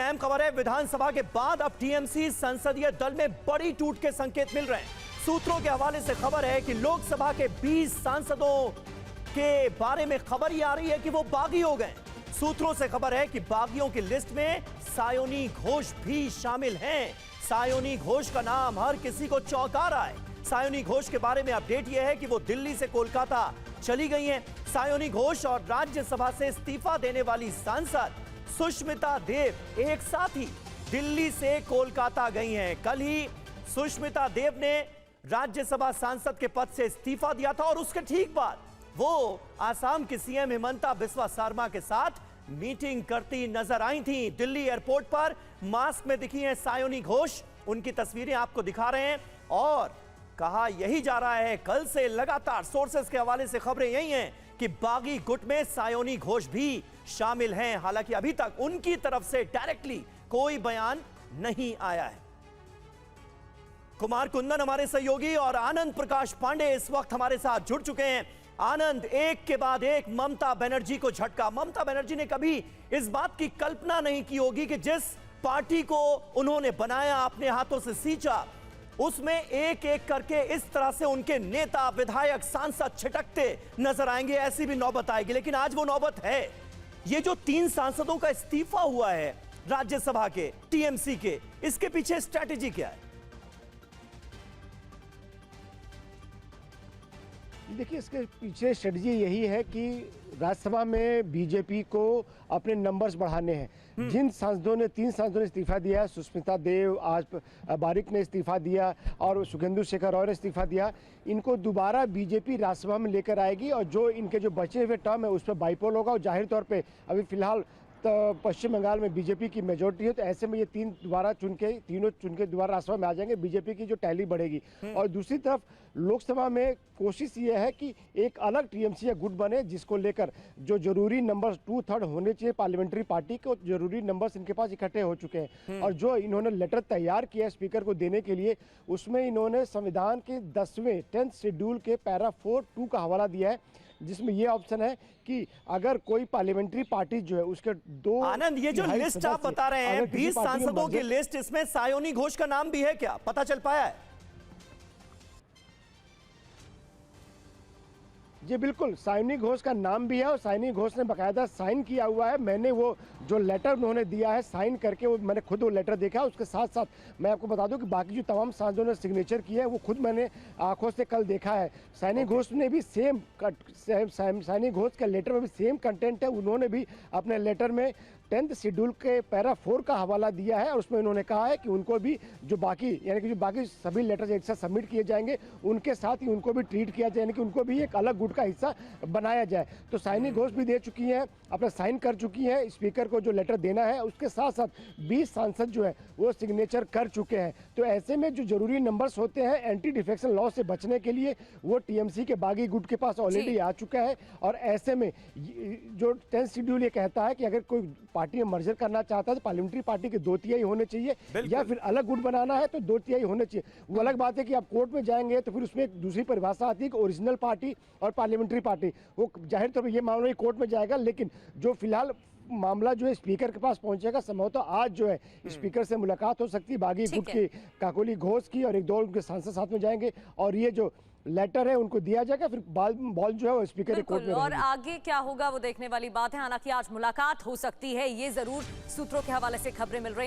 अहम खबर है, विधानसभा के बाद अब टीएमसी संसदीय दल में बड़ी टूट के संकेत मिल रहे हैं। सूत्रों के हवाले से खबर है कि लोकसभा के 20 सांसदों के बारे में खबर ही आ रही है कि वो बागी हो गए। सूत्रों से खबर है कि बागियों की लिस्ट में सायोनी घोष भी शामिल हैं। सायोनी घोष का नाम हर किसी को चौंका रहा है। सायोनी घोष के बारे में अपडेट यह है कि वो दिल्ली से कोलकाता चली गई हैं। सायोनी घोष और राज्यसभा से इस्तीफा देने वाली सांसद सुष्मिता देव एक साथ ही दिल्ली से कोलकाता गई हैं। कल ही सुष्मिता देव ने राज्यसभा सांसद के पद से इस्तीफा दिया था और उसके ठीक बाद वो आसाम की सीएम हिमंता बिस्वा शर्मा के साथ मीटिंग करती नजर आई थी। दिल्ली एयरपोर्ट पर मास्क में दिखी हैं सायोनी घोष। उनकी तस्वीरें आपको दिखा रहे हैं और कहा यही जा रहा है, कल से लगातार सोर्सेस के हवाले से खबरें यही हैं कि बागी गुट में सायोनी घोष भी शामिल हैं। हालांकि अभी तक उनकी तरफ से डायरेक्टली कोई बयान नहीं आया है। कुमार कुंदन हमारे सहयोगी और आनंद प्रकाश पांडे इस वक्त हमारे साथ जुड़ चुके हैं। आनंद, एक के बाद एक ममता बनर्जी को झटका। ममता बनर्जी ने कभी इस बात की कल्पना नहीं की होगी कि जिस पार्टी को उन्होंने बनाया, अपने हाथों से सींचा, उसमें एक एक करके इस तरह से उनके नेता, विधायक, सांसद छिटकते नजर आएंगे। ऐसी भी नौबत आएगी, लेकिन आज वो नौबत है। ये जो 3 सांसदों का इस्तीफा हुआ है राज्यसभा के, टीएमसी के, इसके पीछे स्ट्रैटेजी क्या है? देखिए, इसके पीछे स्ट्रेटजी यही है कि राज्यसभा में बीजेपी को अपने नंबर्स बढ़ाने हैं। जिन सांसदों ने 3 सांसदों ने इस्तीफा दिया है, सुष्मिता देव, आज बारिक ने इस्तीफा दिया और सुखेंदु शेखर रॉय ने इस्तीफा दिया, इनको दोबारा बीजेपी राज्यसभा में लेकर आएगी और जो इनके जो बचे हुए टर्म है उस पर बाइपोल होगा। और जाहिर तौर पे अभी फिलहाल पश्चिम बंगाल में बीजेपी की मेजोरिटी है, तो ऐसे में ये तीनों चुन के दोबारा राज्यसभा में आ जाएंगे। बीजेपी की जो टैली बढ़ेगी। और दूसरी तरफ लोकसभा में कोशिश ये है कि एक अलग टीएमसी या गुट बने, जिसको लेकर जो जरूरी नंबर्स 2/3 होने चाहिए पार्लियामेंट्री पार्टी के, जरूरी नंबर्स इनके पास इकट्ठे हो चुके हैं। और जो इन्होंने लेटर तैयार किया स्पीकर को देने के लिए, उसमें इन्होंने संविधान के 10th शेड्यूल के पैरा 4(2) का हवाला दिया है, जिसमें यह ऑप्शन है कि अगर कोई पार्लियामेंट्री पार्टी जो है उसके 2 आनंद, ये जो लिस्ट आप बता रहे हैं 20 सांसदों की लिस्ट, इसमें सायोनी घोष का नाम भी है क्या? पता चल पाया है? जी बिल्कुल, सायोनी घोष का नाम भी है और सायोनी घोष ने बाकायदा साइन किया हुआ है। मैंने वो जो लेटर उन्होंने दिया है साइन करके, वो मैंने खुद वो लेटर देखा। उसके साथ साथ मैं आपको बता दूं कि बाकी जो तमाम सांसदों ने सिग्नेचर किया है वो खुद मैंने आंखों से कल देखा है। सायोनी घोष ने भी सायोनी घोष के लेटर में भी सेम कंटेंट है। उन्होंने भी अपने लेटर में 10th शेड्यूल के पैरा 4 का हवाला दिया है और उसमें उन्होंने कहा है कि उनको भी जो बाकी, यानी कि जो बाकी सभी लेटर्स एक साथ सबमिट किए जाएंगे, उनके साथ ही उनको भी ट्रीट किया जाए, यानी कि उनको भी एक अलग गुट का हिस्सा बनाया जाए। तो सायोनी घोष भी दे चुकी हैं, अपना साइन कर चुकी हैं स्पीकर को जो लेटर देना है। उसके साथ साथ 20 सांसद जो है वो सिग्नेचर कर चुके हैं। तो ऐसे में जो जरूरी नंबर्स होते हैं एंटी डिफेक्शन लॉ से बचने के लिए, वो टीएमसी के बागी गुट के पास ऑलरेडी आ चुका है। और ऐसे में जो 10th शेड्यूल ये कहता है कि अगर कोई पार्टी में मर्जर करना चाहता है तो पार्लियामेंट्री पार्टी के 2/3 होने चाहिए, या फिर अलग गुट बनाना है तो 2/3 होने चाहिए। वो अलग बात है कि आप कोर्ट में जाएंगे तो फिर उसमें एक दूसरी परिभाषा आती है कि ओरिजिनल पार्टी और पार्लियामेंट्री पार्टी। वो जाहिर तौर पर ये मामला कोर्ट में जाएगा, लेकिन जो फिलहाल मामला जो है स्पीकर के पास पहुंचेगा, संभवतः आज जो है स्पीकर से मुलाकात हो सकती है बागी गुट की, काकोली घोष की, और 1-2 उनके सांसद साथ में जाएंगे और ये जो लेटर है उनको दिया जाएगा। फिर बॉल जो है वो स्पीकर के कोर्ट में रहेगी। और आगे क्या होगा वो देखने वाली बात है। हालांकि आज मुलाकात हो सकती है, ये जरूर सूत्रों के हवाले से खबरें मिल रही हैं।